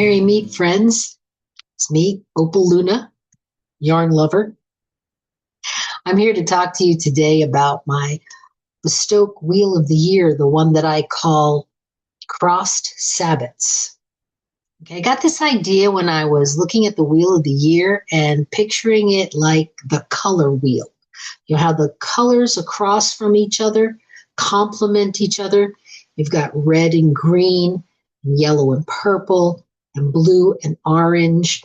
Merry meet friends. It's me, Opal Luna, yarn lover. I'm here to talk to you today about my Stoke Wheel of the Year, the one that I call Crossed Sabbaths. Okay, I got this idea when I was looking at the Wheel of the Year and picturing it like the color wheel. You know how the colors across from each other complement each other? You've got red and green, and yellow and purple, and blue and orange.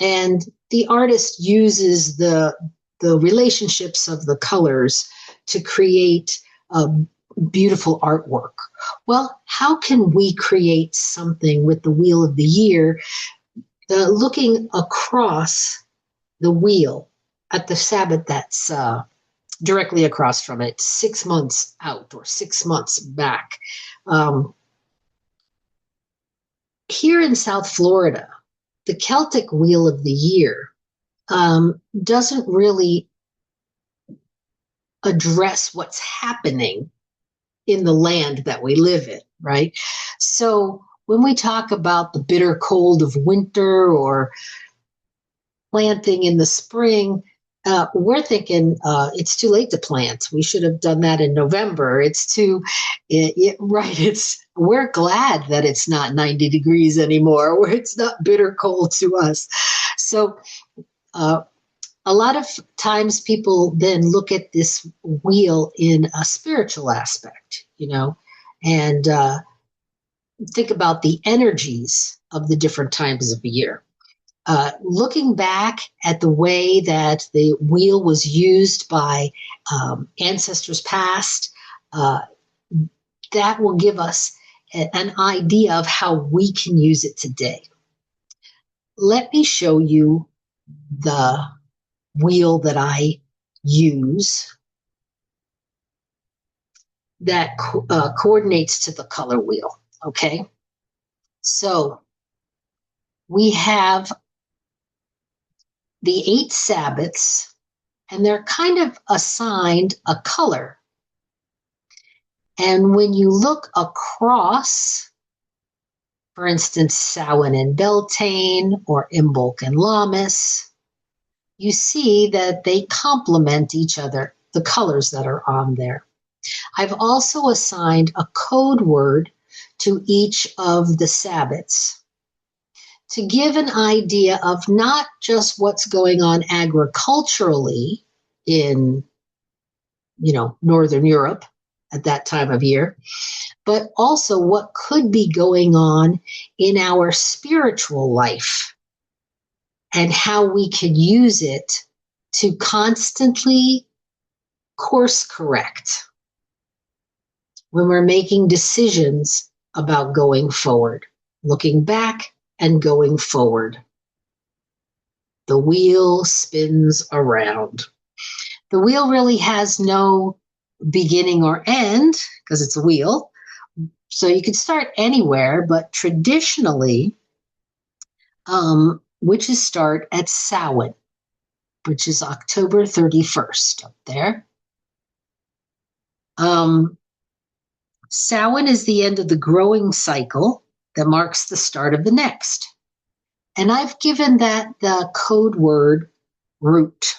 And the artist uses the relationships of the colors to create a beautiful artwork. Well, how can we create something with the Wheel of the Year looking across the wheel at the Sabbath that's directly across from it, 6 months out or 6 months back? Here in South Florida, the Celtic Wheel of the Year doesn't really address what's happening in the land that we live in, right? So when we talk about the bitter cold of winter or planting in the spring, we're thinking it's too late to plant. We should have done that in November. We're glad that it's not 90 degrees anymore, where it's not bitter cold to us. So a lot of times people then look at this wheel in a spiritual aspect, and think about the energies of the different times of the year. Looking back at the way that the wheel was used by ancestors past, that will give us an idea of how we can use it today. Let me show you the wheel that I use that coordinates to the color wheel, okay? So we have the 8 Sabbaths, and they're kind of assigned a color. And when you look across, for instance, Samhain and Beltane or Imbolc and Lammas, you see that they complement each other, the colors that are on there. I've also assigned a code word to each of the Sabbaths to give an idea of not just what's going on agriculturally in, Northern Europe at that time of year, but also what could be going on in our spiritual life and how we could use it to constantly course correct when we're making decisions about going forward, looking back and going forward. The wheel spins around. The wheel really has no beginning or end because it's a wheel. So you could start anywhere, but traditionally, witches start at Samhain, which is October 31st up there. Samhain is the end of the growing cycle that marks the start of the next. And I've given that the code word root.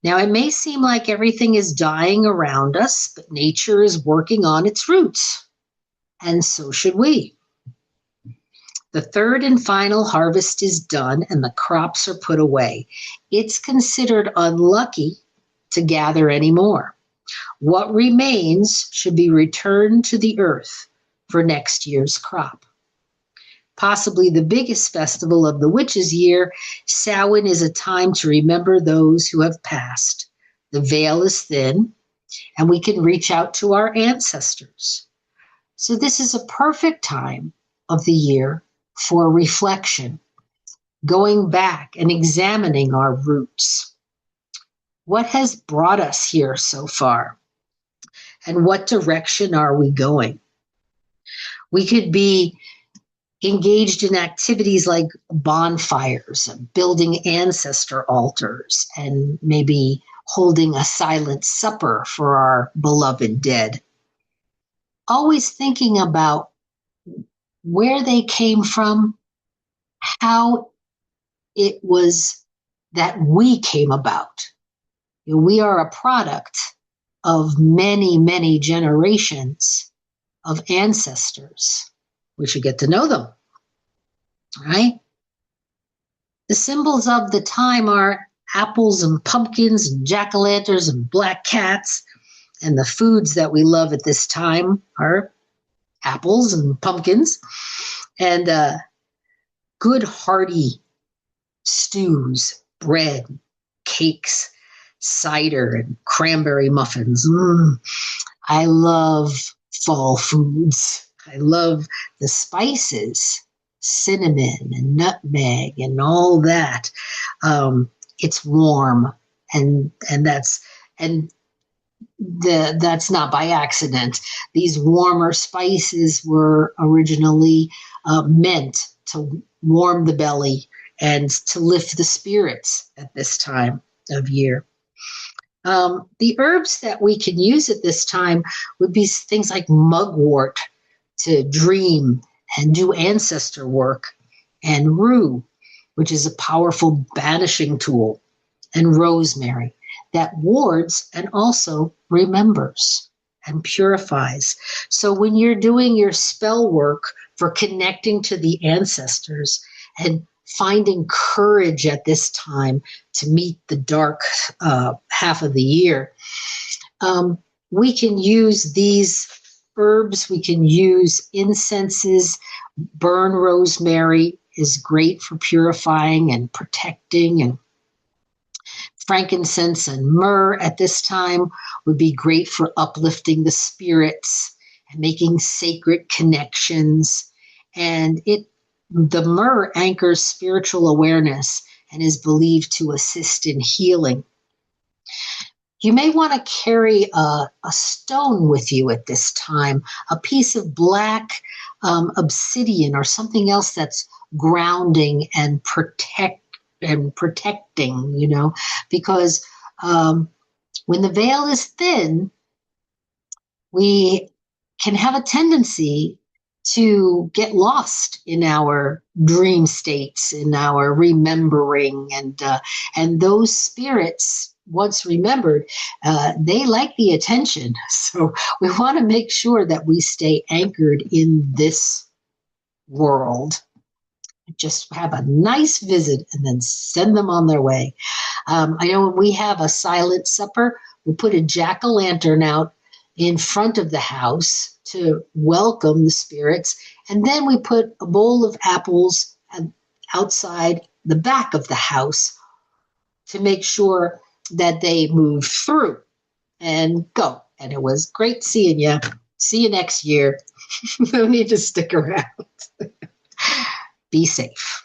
Now, it may seem like everything is dying around us, but nature is working on its roots, and so should we. The third and final harvest is done, and the crops are put away. It's considered unlucky to gather any more. What remains should be returned to the earth for next year's crop. Possibly the biggest festival of the witches' year, Samhain is a time to remember those who have passed. The veil is thin, and we can reach out to our ancestors. So this is a perfect time of the year for reflection, going back and examining our roots. What has brought us here so far? And what direction are we going? We could be engaged in activities like bonfires, building ancestor altars, and maybe holding a silent supper for our beloved dead. Always thinking about where they came from, how it was that we came about. You know, we are a product of many, many generations of ancestors. We should get to know them, right? The symbols of the time are apples and pumpkins and jack-o'-lanterns and black cats. And the foods that we love at this time are apples and pumpkins and good hearty stews, bread, cakes, cider, and cranberry muffins. I love fall foods. I love the spices, cinnamon and nutmeg and all that. It's warm, and that's not by accident. These warmer spices were originally meant to warm the belly and to lift the spirits at this time of year. The herbs that we can use at this time would be things like mugwort to dream and do ancestor work, and rue, which is a powerful banishing tool, and rosemary that wards and also remembers and purifies. So when you're doing your spell work for connecting to the ancestors and finding courage at this time to meet the dark half of the year, we can use these herbs, we can use incenses. Burn rosemary is great for purifying and protecting, and frankincense and myrrh at this time would be great for uplifting the spirits and making sacred connections. And the myrrh anchors spiritual awareness and is believed to assist in healing. You may want to carry a stone with you at this time, a piece of black obsidian or something else that's grounding and protecting, because when the veil is thin, we can have a tendency to get lost in our dream states, in our remembering, and those spirits, once remembered, they like the attention. So we want to make sure that we stay anchored in this world. Just have a nice visit and then send them on their way. I know when we have a silent supper, we put a jack-o'-lantern out in front of the house to welcome the spirits, and then we put a bowl of apples outside the back of the house to make sure that they move through and go. And it was great seeing you. See you next year. No need to stick around. Be safe.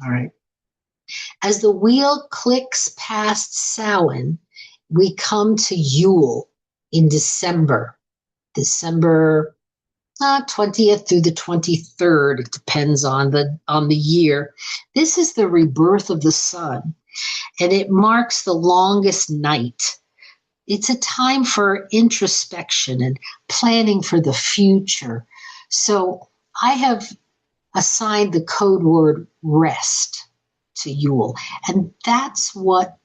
All right. As the wheel clicks past Samhain, we come to Yule in December 20th through the 23rd. It depends on the year. This is the rebirth of the sun, and it marks the longest night. It's a time for introspection and planning for the future. So I have assigned the code word rest to Yule, and that's what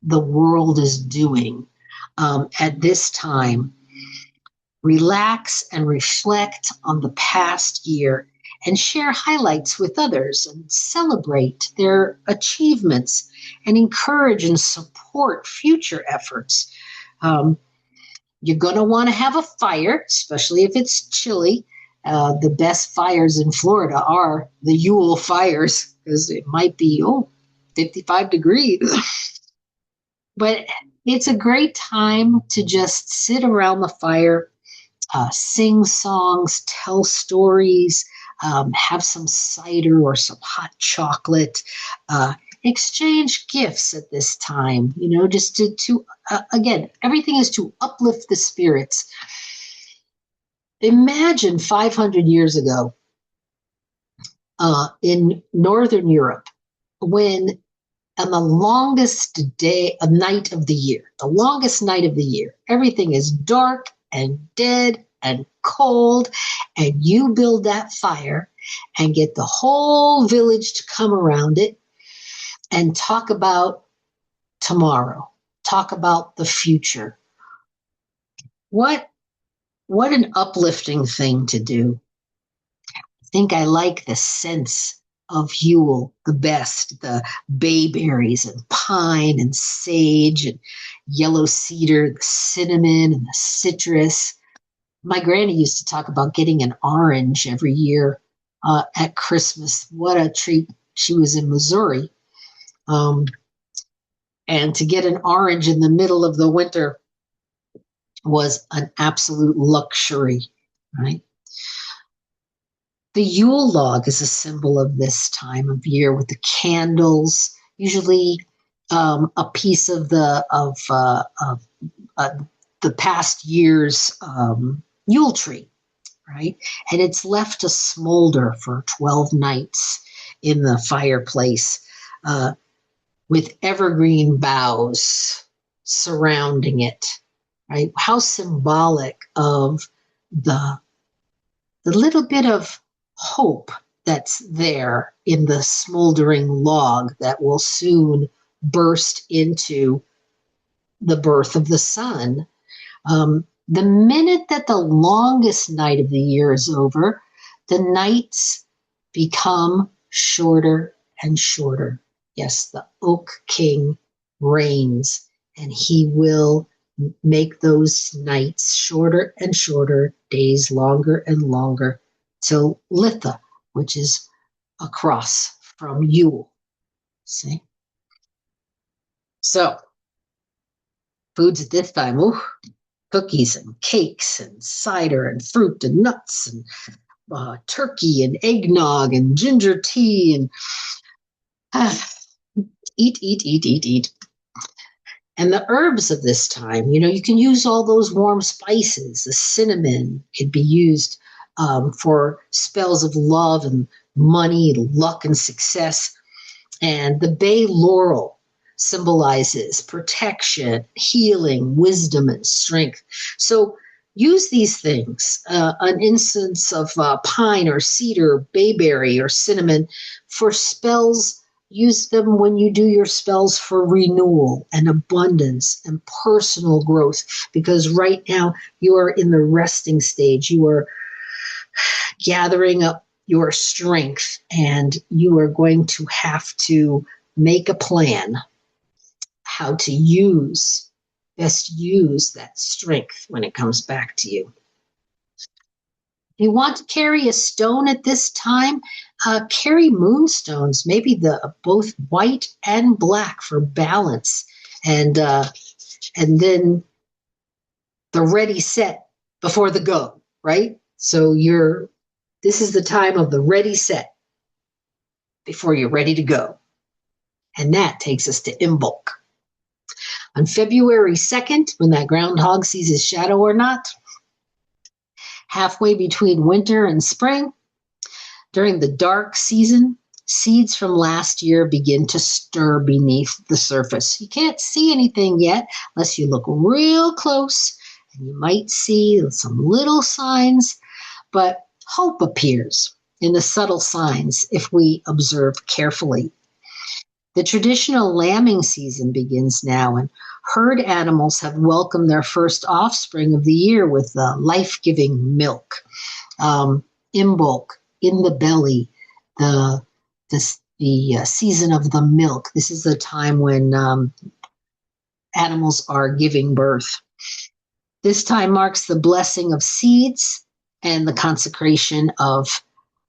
the world is doing at this time. Relax and reflect on the past year and share highlights with others and celebrate their achievements and encourage and support future efforts. You're going to want to have a fire, especially if it's chilly. The best fires in Florida are the Yule fires, because it might be 55 degrees. But it's a great time to just sit around the fire, sing songs, tell stories, have some cider or some hot chocolate, exchange gifts at this time, just to again, everything is to uplift the spirits. Imagine 500 years ago in Northern Europe, when on the longest night of the year, everything is dark and dead and cold, and you build that fire and get the whole village to come around it and talk about tomorrow, talk about the future. What an uplifting thing to do. I think I like the sense of Yule the best, the bayberries and pine and sage and yellow cedar, the cinnamon and the citrus. My granny used to talk about getting an orange every year at Christmas. What a treat. She was in Missouri. And to get an orange in the middle of the winter was an absolute luxury, right? The Yule log is a symbol of this time of year with the candles, usually a piece of the past year's Yule tree, right? And it's left to smolder for 12 nights in the fireplace with evergreen boughs surrounding it, right? How symbolic of the little bit of hope that's there in the smoldering log that will soon burst into the birth of the sun. The minute that the longest night of the year is over, the nights become shorter and shorter. Yes, the Oak King reigns, and he will make those nights shorter and shorter, days longer and longer, till Litha, which is across from Yule. See? So, foods at this time, cookies and cakes and cider and fruit and nuts and turkey and eggnog and ginger tea and eat. And the herbs of this time, you can use all those warm spices. The cinnamon could be used for spells of love and money, luck and success. And the bay laurel symbolizes protection, healing, wisdom, and strength. So use these things, an instance of pine or cedar, bayberry, or cinnamon for spells. Use them when you do your spells for renewal and abundance and personal growth, because right now you are in the resting stage. You are gathering up your strength, and you are going to have to make a plan how to best use that strength when it comes back to you. You want to carry a stone at this time, carry moonstones, maybe both white and black for balance, and then the ready set before the go, right? So this is the time of the ready set before you're ready to go. And that takes us to Imbolc. On February 2nd, when that groundhog sees his shadow or not, halfway between winter and spring, during the dark season, seeds from last year begin to stir beneath the surface. You can't see anything yet unless you look real close, and you might see some little signs, but hope appears in the subtle signs if we observe carefully. The traditional lambing season begins now, and herd animals have welcomed their first offspring of the year with life-giving milk. Imbolc, in the belly, the season of the milk. This is the time when animals are giving birth. This time marks the blessing of seeds and the consecration of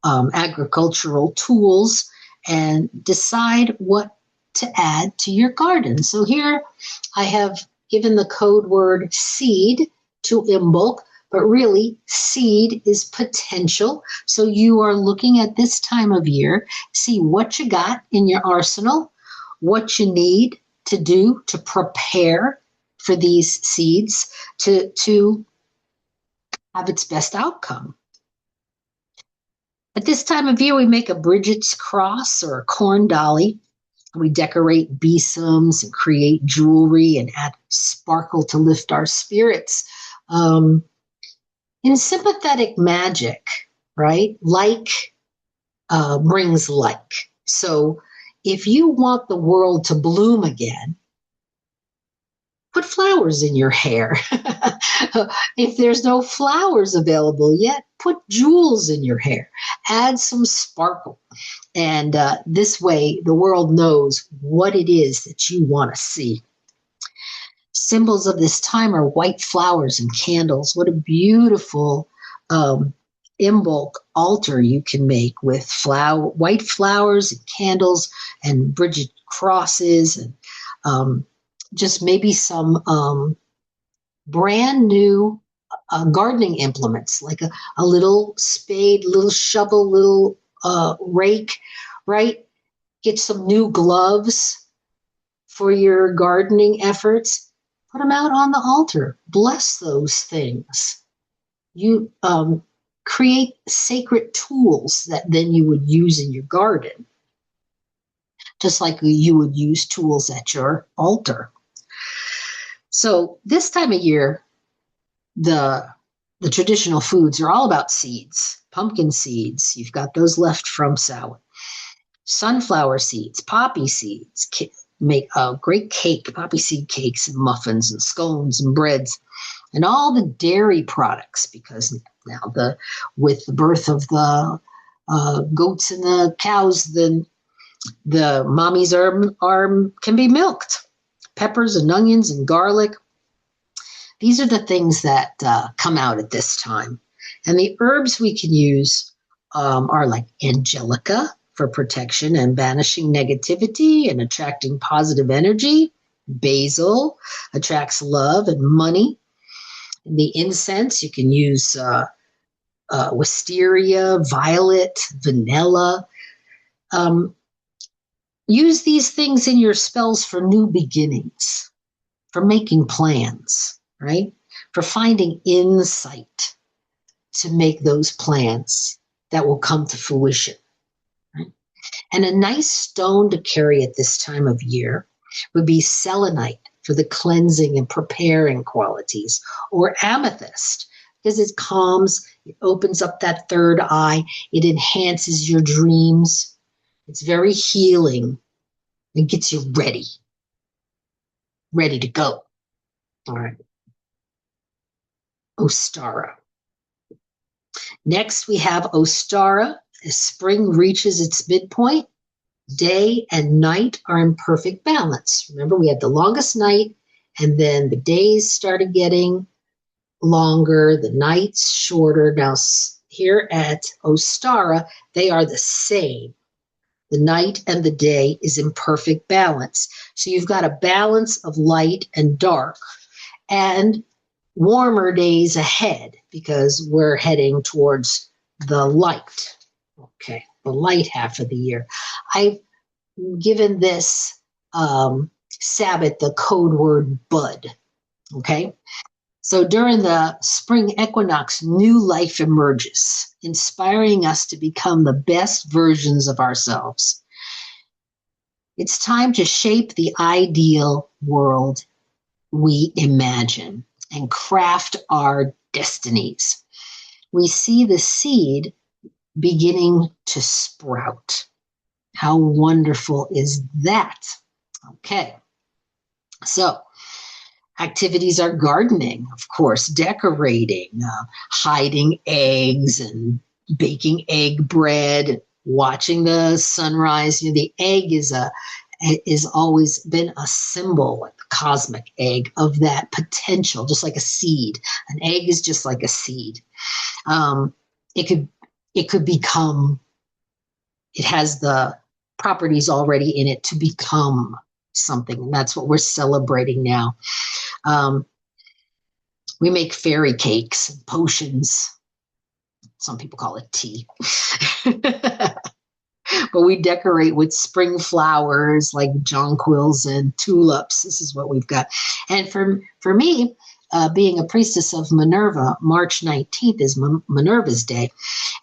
agricultural tools, and decide what to add to your garden. So here I have given the code word seed to Imbolc, but really seed is potential. So you are looking at this time of year, see what you got in your arsenal, what you need to do to prepare for these seeds to have its best outcome. At this time of year, we make a Bridget's cross or a corn dolly. We decorate besoms and create jewelry and add sparkle to lift our spirits. In sympathetic magic, right? Like brings like. So if you want the world to bloom again, put flowers in your hair. If there's no flowers available yet, put jewels in your hair. Add some sparkle. And this way, the world knows what it is that you want to see. Symbols of this time are white flowers and candles. What a beautiful in bulk altar you can make with white flowers and candles and Bridget crosses and just maybe some brand new gardening implements like a little spade, little shovel, little rake, right? Get some new gloves for your gardening efforts. Put them out on the altar. Bless those things. You create sacred tools that then you would use in your garden, just like you would use tools at your altar. So this time of year, the traditional foods are all about seeds. Pumpkin seeds, you've got those left from Samhain. Sunflower seeds, poppy seeds, make a great cake, poppy seed cakes and muffins and scones and breads, and all the dairy products, because now with the birth of the goats and the cows, the mommies can be milked. Peppers and onions and garlic. These are the things that come out at this time. And the herbs we can use are like angelica for protection and banishing negativity and attracting positive energy. Basil attracts love and money. And the incense, you can use wisteria, violet, vanilla. Use these things in your spells for new beginnings, for making plans, right? For finding insight to make those plans that will come to fruition. Right? And a nice stone to carry at this time of year would be selenite for the cleansing and preparing qualities, or amethyst, because it calms, it opens up that third eye, it enhances your dreams. It's very healing and gets you ready to go. All right. Ostara. Next, we have Ostara. As spring reaches its midpoint, day and night are in perfect balance. Remember, we had the longest night, and then the days started getting longer, the nights shorter. Now, here at Ostara, they are the same. The night and the day is in perfect balance. So you've got a balance of light and dark, and warmer days ahead because we're heading towards the light. Okay, the light half of the year. I've given this Sabbath the code word bud. Okay, so during the spring equinox, new life emerges, inspiring us to become the best versions of ourselves. It's time to shape the ideal world we imagine and craft our destinies. We see the seed beginning to sprout. How wonderful is that? Okay, so activities are gardening, of course, decorating, hiding eggs and baking egg bread, watching the sunrise. You know, the egg is always been a symbol, like the cosmic egg, of that potential, just like a seed. An egg is just like a seed. It could become, it has the properties already in it to become something, and that's what we're celebrating now. We make fairy cakes and potions. Some people call it tea. But we decorate with spring flowers like jonquils and tulips. This is what we've got. And for me, being a priestess of Minerva, March 19th is Minerva's day.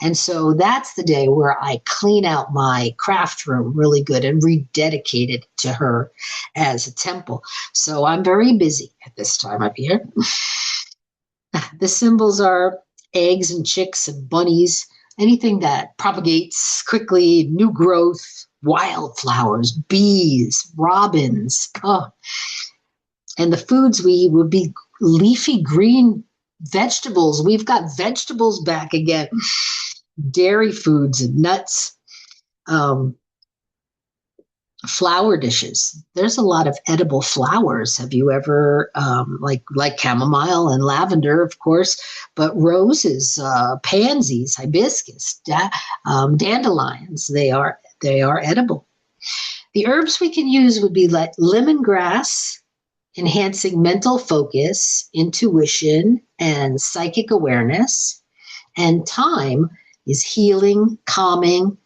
And so that's the day where I clean out my craft room really good and rededicate it to her as a temple. So I'm very busy at this time of year. The symbols are eggs and chicks and bunnies, anything that propagates quickly, new growth, wildflowers, bees, robins. Oh. And the foods we eat would be leafy green vegetables. We've got vegetables back again, dairy foods and nuts. Flower dishes. There's a lot of edible flowers. Have you ever like chamomile and lavender, of course, but roses, pansies, hibiscus, dandelions. They are edible. The herbs we can use would be like lemongrass, enhancing mental focus, intuition, and psychic awareness. And thyme is healing, calming,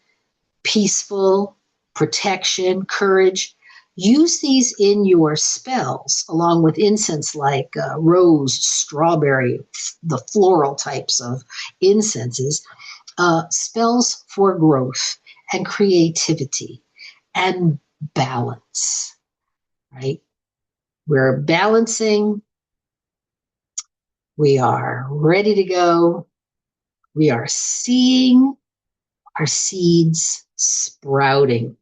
peaceful, protection, courage. Use these in your spells along with incense like rose, strawberry, the floral types of incenses, spells for growth and creativity and balance, right? We're balancing. We are ready to go. We are seeing our seeds sprouting.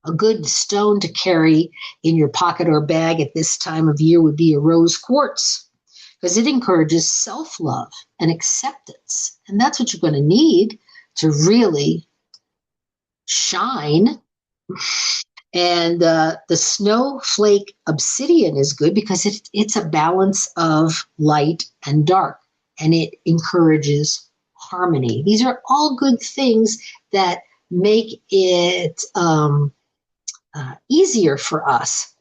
A good stone to carry in your pocket or bag at this time of year would be a rose quartz, because it encourages self-love and acceptance. And that's what you're going to need to really shine. And the snowflake obsidian is good because it's a balance of light and dark, and it encourages harmony. These are all good things that make it easier for us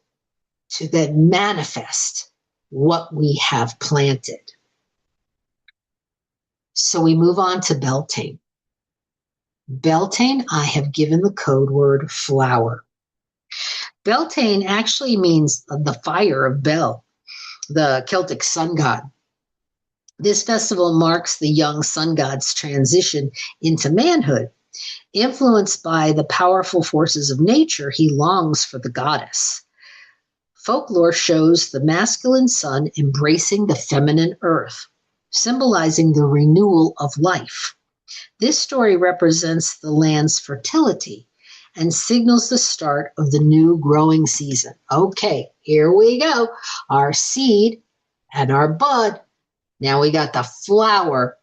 to then manifest what we have planted. So we move on to Beltane. Beltane, I have given the code word flower. Beltane actually means the fire of Bel, the Celtic sun god. This festival marks the young sun god's transition into manhood. Influenced by the powerful forces of nature, he longs for the goddess. Folklore shows the masculine sun embracing the feminine earth, symbolizing the renewal of life. This story represents the land's fertility and signals the start of the new growing season. Okay, here we go. Our seed and our bud. Now we got the flower.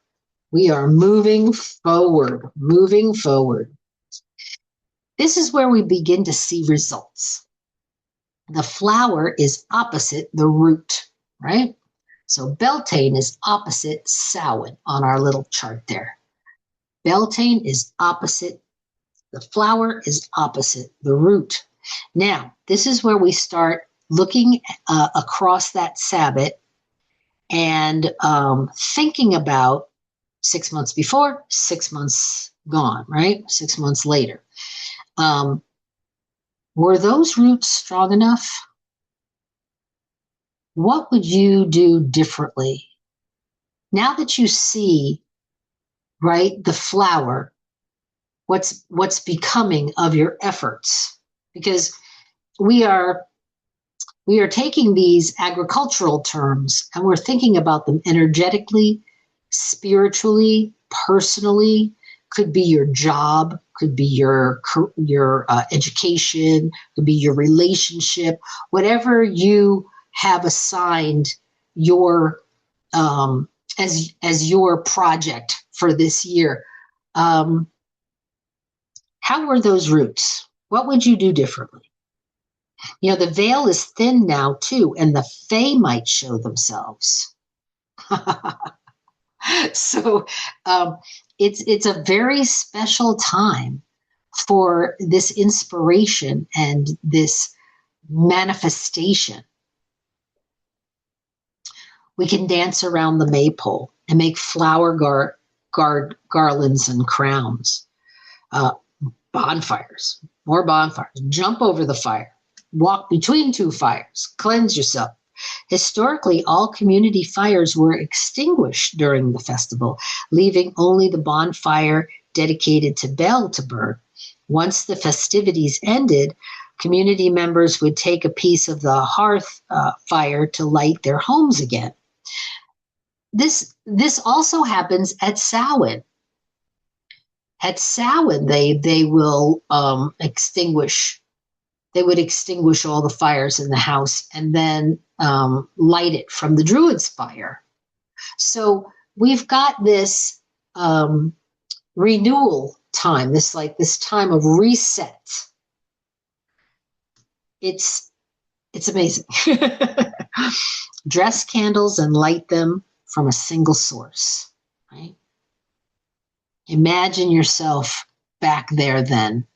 We are moving forward, moving forward. This is where we begin to see results. The flower is opposite the root, right? So Beltane is opposite Samhain on our little chart there. Beltane is opposite, the flower is opposite the root. Now, this is where we start looking across that Sabbath and thinking about 6 months before, 6 months gone, right? 6 months later. Were those roots strong enough? What would you do differently? Now that you see, right, the flower, what's becoming of your efforts? Because we are taking these agricultural terms and we're thinking about them energetically, spiritually, personally. Could be your job, could be your education, could be your relationship, whatever you have assigned your as your project for this year. How were those roots? What would you do differently? You know, the veil is thin now too, and the fae might show themselves. So it's a very special time for this inspiration and this manifestation. We can dance around the maypole and make flower garlands and crowns. Bonfires, more bonfires. Jump over the fire. Walk between two fires. Cleanse yourself. Historically, all community fires were extinguished during the festival, leaving only the bonfire dedicated to Bel to burn. Once the festivities ended, community members would take a piece of the hearth fire to light their homes again. This this also happens at Samhain. At Samhain, they will extinguish. They would extinguish all the fires in the house and then light it from the Druid's fire. So we've got this renewal time, this time of reset. It's amazing. Dress candles and light them from a single source, right? Imagine yourself back there then.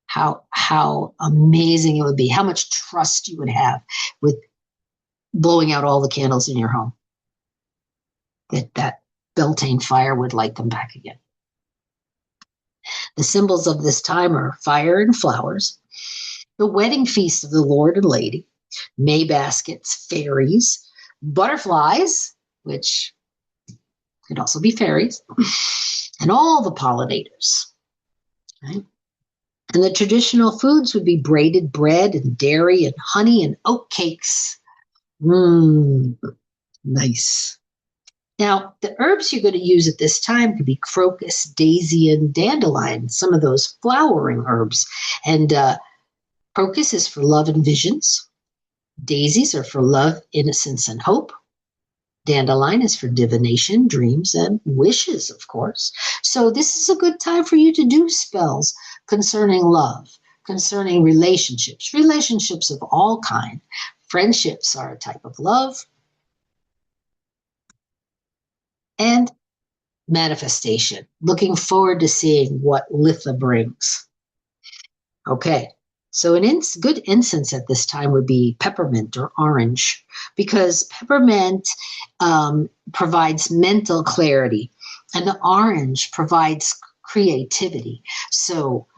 How amazing it would be, how much trust you would have with blowing out all the candles in your home. That Beltane fire would light them back again. The symbols of this time are fire and flowers, the wedding feast of the Lord and Lady, May baskets, fairies, butterflies, which could also be fairies, and all the pollinators. Right? And the traditional foods would be braided bread and dairy and honey and oat cakes. Nice. Now, the herbs you're going to use at this time could be crocus, daisy, and dandelion, some of those flowering herbs. And crocus is for love and visions. Daisies are for love, innocence, and hope. Dandelion is for divination, dreams, and wishes, of course. So this is a good time for you to do spells concerning love, concerning relationships of all kind. Friendships are a type of love. And manifestation. Looking forward to seeing what Litha brings. Okay. So good incense at this time would be peppermint or orange, because peppermint provides mental clarity and the orange provides creativity. So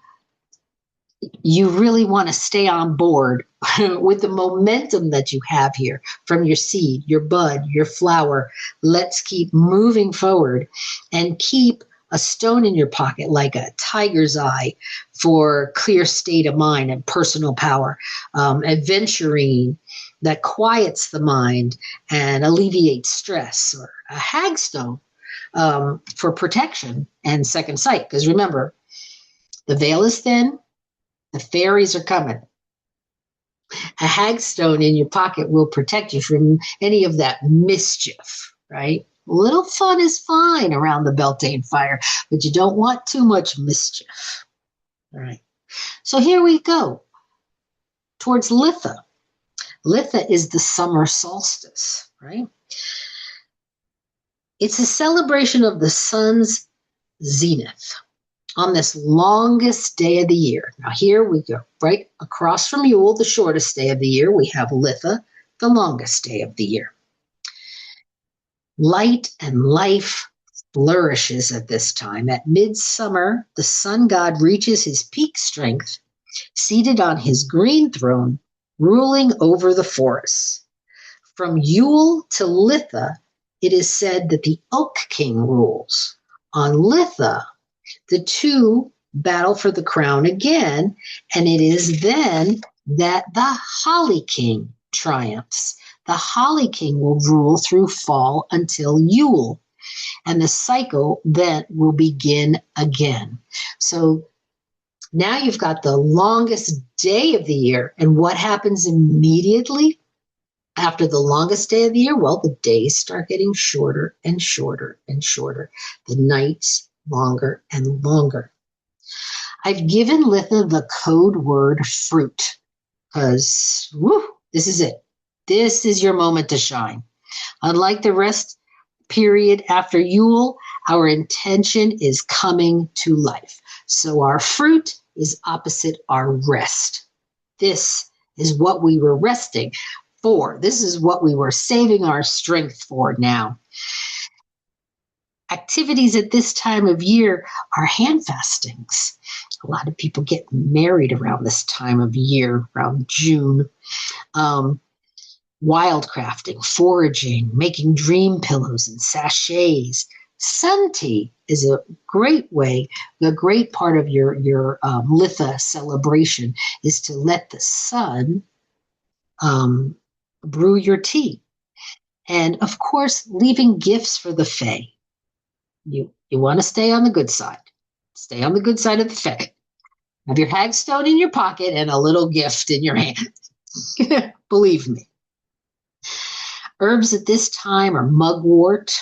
you really want to stay on board with the momentum that you have here from your seed, your bud, your flower. Let's keep moving forward and keep a stone in your pocket like a tiger's eye for clear state of mind and personal power. Aventurine that quiets the mind and alleviates stress, or a hagstone for protection and second sight. Because remember, the veil is thin, the fairies are coming. A hagstone in your pocket will protect you from any of that mischief, right? A little fun is fine around the Beltane fire, but you don't want too much mischief. All right. So here we go towards Litha. Litha is the summer solstice, right? It's a celebration of the sun's zenith on this longest day of the year. Now here we go, right across from Yule, the shortest day of the year, we have Litha, the longest day of the year. Light and life flourishes at this time. At midsummer, the sun god reaches his peak strength, seated on his green throne, ruling over the forests. From Yule to Litha, it is said that the Oak King rules. On Litha, the two battle for the crown again, and it is then that the Holly King triumphs. The Holly King will rule through fall until Yule, and the cycle then will begin again. So now you've got the longest day of the year, and what happens immediately after the longest day of the year? Well, the days start getting shorter and shorter and shorter. The nights longer and longer. I've given Litha the code word fruit because this is it. This is your moment to shine. Unlike the rest period after Yule, our intention is coming to life. So our fruit is opposite our rest. This is what we were resting for. This is what we were saving our strength for now. Activities at this time of year are hand fastings. A lot of people get married around this time of year, around June. Wildcrafting, foraging, making dream pillows and sachets. Sun tea is a great way, a great part of your Litha celebration is to let the sun brew your tea. And of course, leaving gifts for the Fae. You want to stay on the good side. Stay on the good side of the Fae. Have your hagstone in your pocket and a little gift in your hand. Believe me. Herbs at this time are mugwort,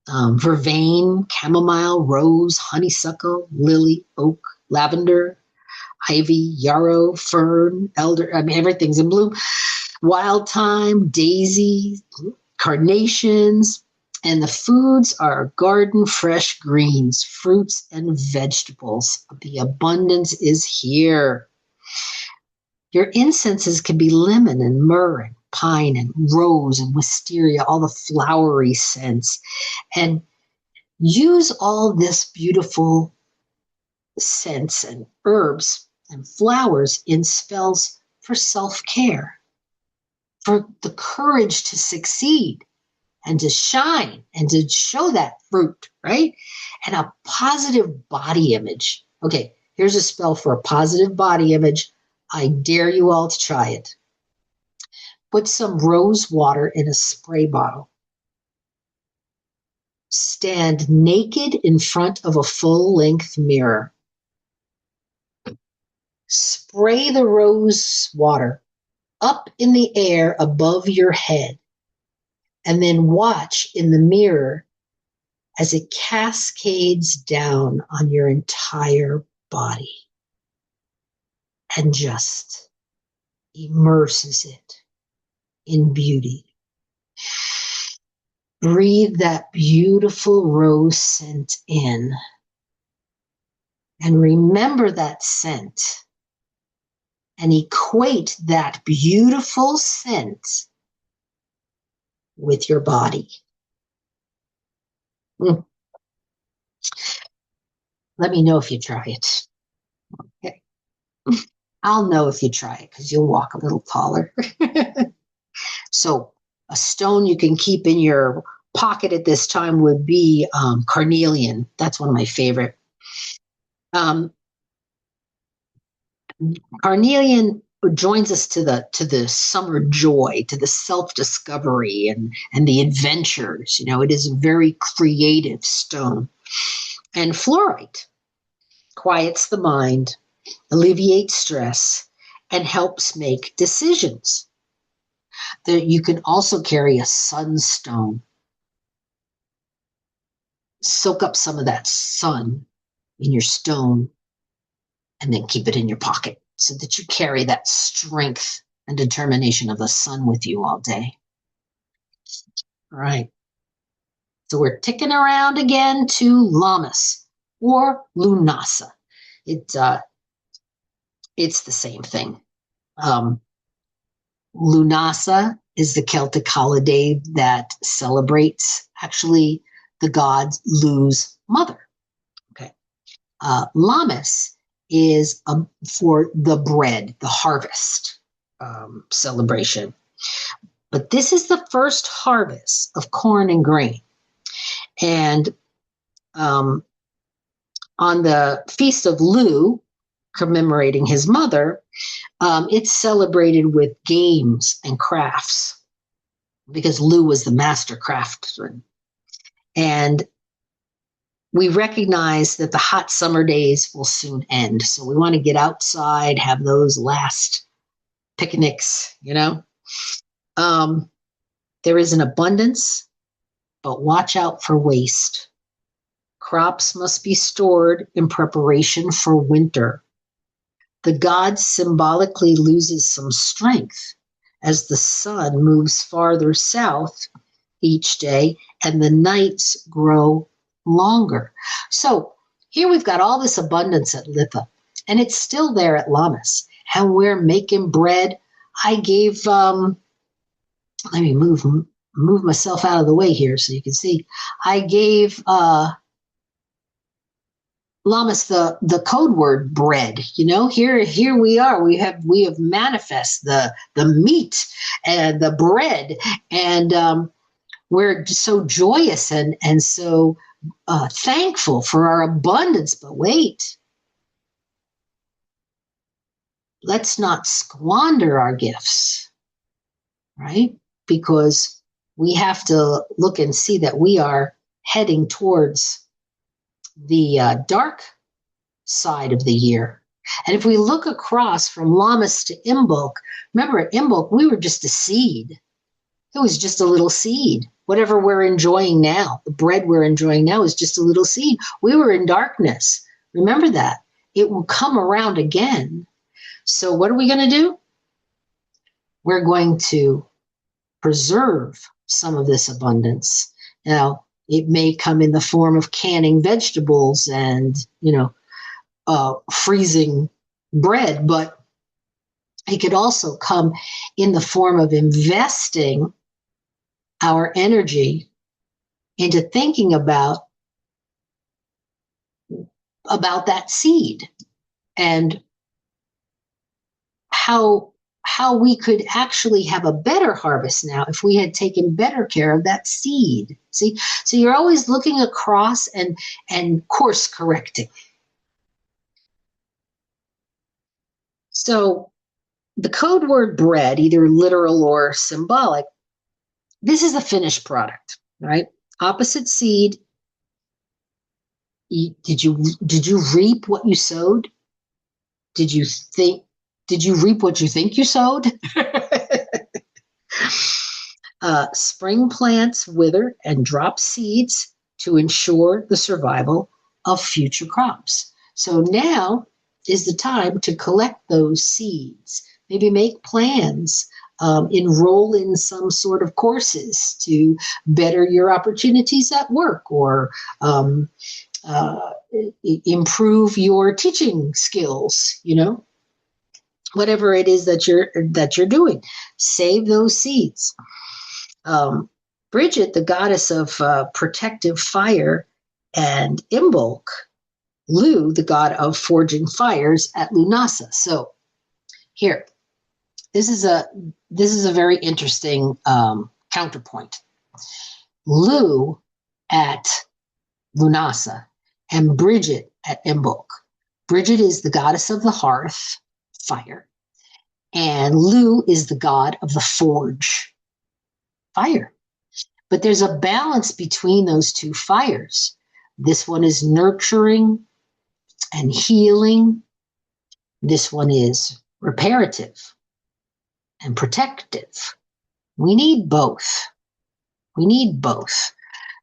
vervain, chamomile, rose, honeysuckle, lily, oak, lavender, ivy, yarrow, fern, elder. I mean, everything's in bloom. Wild thyme, daisy, carnations. And the foods are garden fresh greens, fruits, and vegetables. The abundance is here. Your incenses can be lemon and myrrh and pine and rose and wisteria, all the flowery scents. And use all this beautiful scents and herbs and flowers in spells for self-care, for the courage to succeed and to shine and to show that fruit, right? And a positive body image. Okay, here's a spell for a positive body image. I dare you all to try it. Put some rose water in a spray bottle. Stand naked in front of a full-length mirror. Spray the rose water up in the air above your head, and then watch in the mirror as it cascades down on your entire body and just immerses it in beauty. Breathe that beautiful rose scent in and remember that scent and equate that beautiful scent with your body. Let me know if you try it. Okay. I'll know if you try it because you'll walk a little taller. So a stone you can keep in your pocket at this time would be carnelian. That's one of my favorite. Carnelian joins us to the summer joy, to the self-discovery and the adventures. You know, it is a very creative stone. And fluorite quiets the mind, alleviates stress, and helps make decisions. You can also carry a sunstone. Soak up some of that sun in your stone and then keep it in your pocket so that you carry that strength and determination of the sun with you all day. All right. So we're ticking around again to Lammas or Lunasa. It's the same thing. Lunasa is the Celtic holiday that celebrates actually the god Lu's mother. Okay. Lammas is for the bread, the harvest celebration. But this is the first harvest of corn and grain. And on the Feast of Lu, commemorating his mother, it's celebrated with games and crafts because Lu was the master craftsman. And we recognize that the hot summer days will soon end. So we want to get outside, have those last picnics, you know. There is an abundance, but watch out for waste. Crops must be stored in preparation for winter. The god symbolically loses some strength as the sun moves farther south each day and the nights grow longer. So here we've got all this abundance at Litha, and it's still there at Lammas. And we're making bread. I gave, let me move myself out of the way here so you can see. I gave Lammas the code word bread. You know, here we are. We have manifest the meat and the bread, and we're so joyous and so thankful for our abundance. But wait, let's not squander our gifts, right? Because we have to look and see that we are heading towards the dark side of the year. And if we look across from Lammas to Imbolc, remember at Imbolc, we were just a seed. It was just a little seed. Whatever we're enjoying now, the bread we're enjoying now is just a little seed. We were in darkness. Remember that. It will come around again. So what are we going to do? We're going to preserve some of this abundance. Now, it may come in the form of canning vegetables and, freezing bread, but it could also come in the form of investing our energy into thinking about that seed and how we could actually have a better harvest now if we had taken better care of that seed. See, so you're always looking across and course correcting. So the code word bread, either literal or symbolic, this is the finished product, right? Opposite seed. Did you reap what you sowed? Did you reap what you think you sowed? Spring plants wither and drop seeds to ensure the survival of future crops. So now is the time to collect those seeds. Maybe make plans, enroll in some sort of courses to better your opportunities at work, or improve your teaching skills, whatever it is that you're doing. Save those seeds. Bridget, the goddess of protective fire, and Imbolc, Lu, the god of forging fires at Lunasa. So here, this is a very interesting counterpoint. Lu at Lunasa and Bridget at Imbolc. Bridget is the goddess of the hearth, fire, and Lu is the god of the forge, fire. But there's a balance between those two fires. This one is nurturing and healing. This one is reparative and protective. We need both. We need both.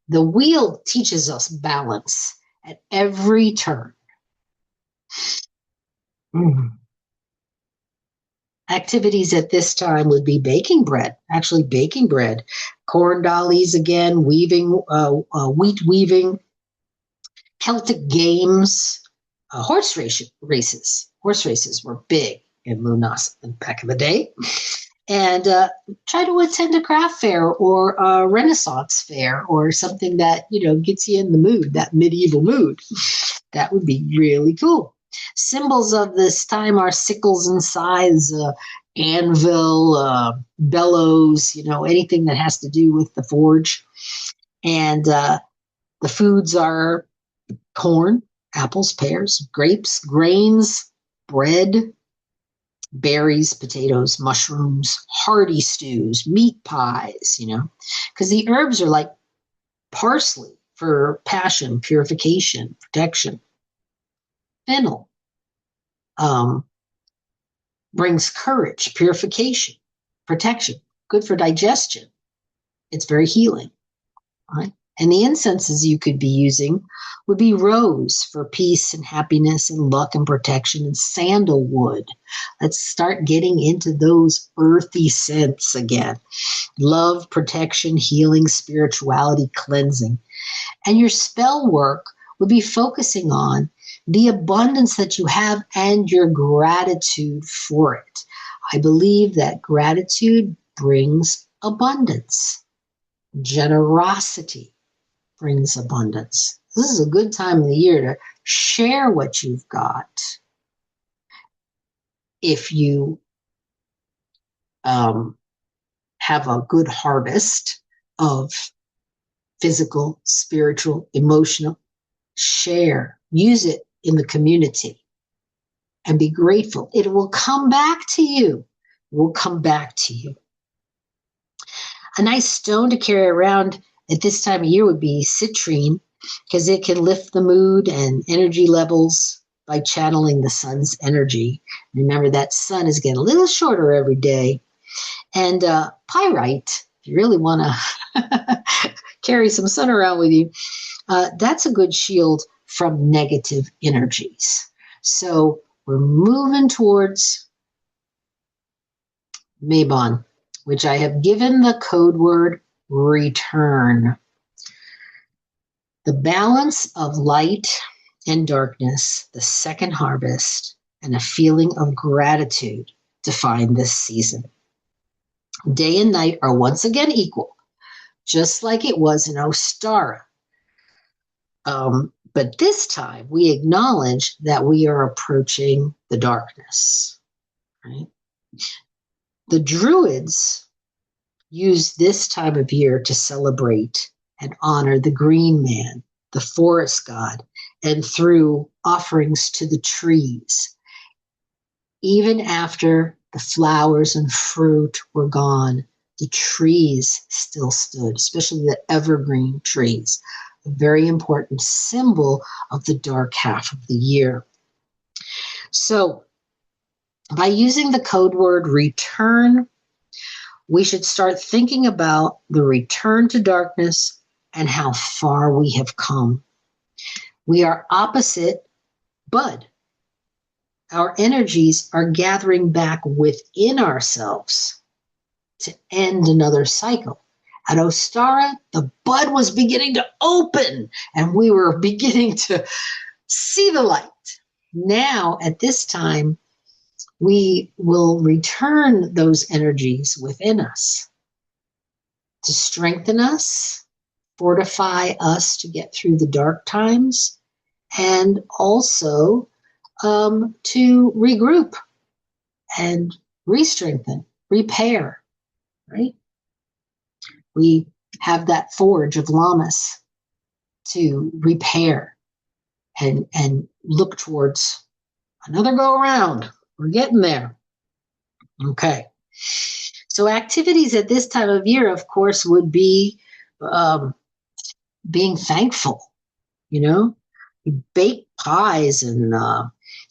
The wheel teaches us balance at every turn. Activities at this time would be baking bread, corn dollies again, weaving, wheat weaving, Celtic games, horse races. Horse races were big in Lunasa back in the day. And try to attend a craft fair or a Renaissance fair or something that, gets you in the mood, that medieval mood. That would be really cool. Symbols of this time are sickles and scythes, anvil, bellows, anything that has to do with the forge. And the foods are corn, apples, pears, grapes, grains, bread, berries, potatoes, mushrooms, hearty stews, meat pies, because the herbs are like parsley for passion, purification, protection. Fennel brings courage, purification, protection, good for digestion. It's very healing, right? And the incenses you could be using would be rose for peace and happiness and luck and protection, and sandalwood. Let's start getting into those earthy scents again. Love, protection, healing, spirituality, cleansing. And your spell work would be focusing on the abundance that you have and your gratitude for it. I believe that gratitude brings abundance. Generosity brings abundance. This is a good time of the year to share what you've got. If you have a good harvest of physical, spiritual, emotional, share, use it in the community and be grateful. It will come back to you. It will come back to you. A nice stone to carry around at this time of year would be citrine, because it can lift the mood and energy levels by channeling the sun's energy. Remember, that sun is getting a little shorter every day. And pyrite, if you really want to carry some sun around with you, that's a good shield from negative energies. So we're moving towards Mabon, which I have given the code word return. The balance of light and darkness, the second harvest, and a feeling of gratitude define this season. Day and night are once again equal, just like it was in Ostara. But this time we acknowledge that we are approaching the darkness. Right? The Druids use this time of year to celebrate and honor the green man, the forest god, and through offerings to the trees. Even after the flowers and fruit were gone, the trees still stood, especially the evergreen trees, a very important symbol of the dark half of the year. So, by using the code word return, we should start thinking about the return to darkness and how far we have come. We are opposite Bud. Our energies are gathering back within ourselves to end another cycle. At Ostara, the bud was beginning to open and we were beginning to see the light. Now, at this time, we will return those energies within us to strengthen us, fortify us to get through the dark times, and also to regroup and re-strengthen, repair, right? We have that forge of Lammas to repair and look towards another go around. We're getting there. Okay. So activities at this time of year, of course, would be being thankful, you know, bake pies and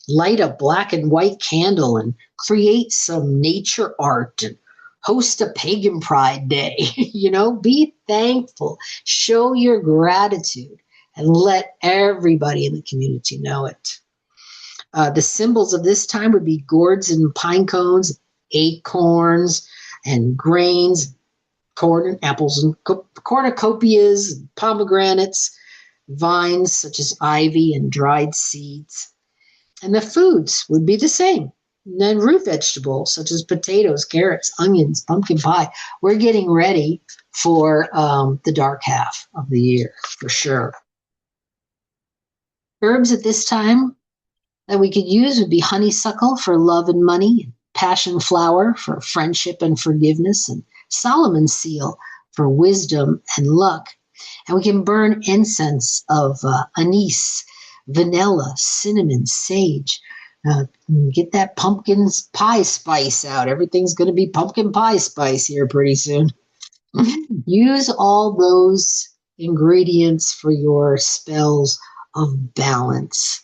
light a black and white candle and create some nature art and host a pagan pride day. You know, be thankful, show your gratitude, and let everybody in the community know it. The symbols of this time would be gourds and pine cones, acorns and grains, corn and apples and cornucopias, pomegranates, vines such as ivy and dried seeds. And the foods would be the same. And then root vegetables such as potatoes, carrots, onions, pumpkin pie. We're getting ready for the dark half of the year, for sure. Herbs at this time that we could use would be honeysuckle for love and money, passion flower for friendship and forgiveness, and Solomon seal for wisdom and luck. And we can burn incense of anise, vanilla, cinnamon, sage. Get that pumpkin pie spice out. Everything's going to be pumpkin pie spice here pretty soon. Use all those ingredients for your spells of balance.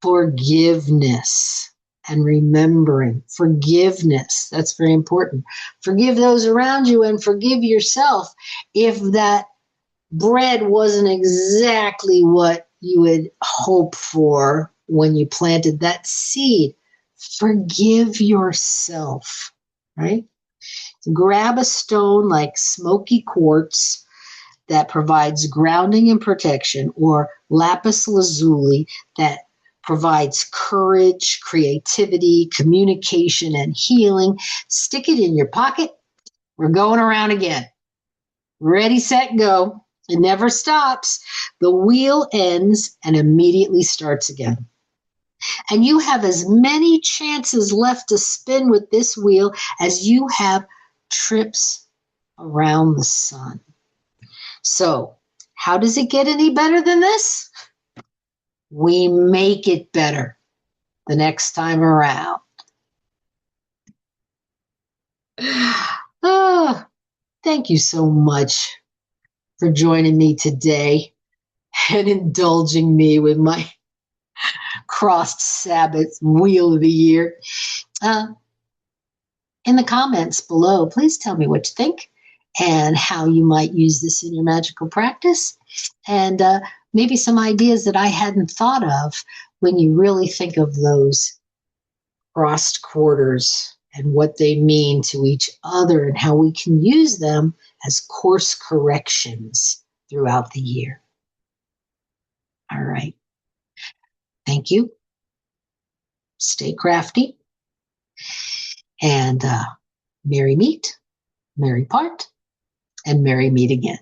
Forgiveness and remembering. Forgiveness. That's very important. Forgive those around you and forgive yourself if that bread wasn't exactly what you had hoped for when you planted that seed. Forgive yourself, right? Grab a stone like smoky quartz that provides grounding and protection, or lapis lazuli that provides courage, creativity, communication, and healing. Stick it in your pocket. We're going around again. Ready, set, go. It never stops. The wheel ends and immediately starts again. And you have as many chances left to spin with this wheel as you have trips around the sun. So, how does it get any better than this? We make it better the next time around. thank you so much for joining me today and indulging me with my crossed Sabbath wheel of the year. In the comments below, please tell me what you think and how you might use this in your magical practice, and maybe some ideas that I hadn't thought of when you really think of those crossed quarters and what they mean to each other and how we can use them as course corrections throughout the year. All right. Thank you. Stay crafty, and merry meet, merry part, and merry meet again.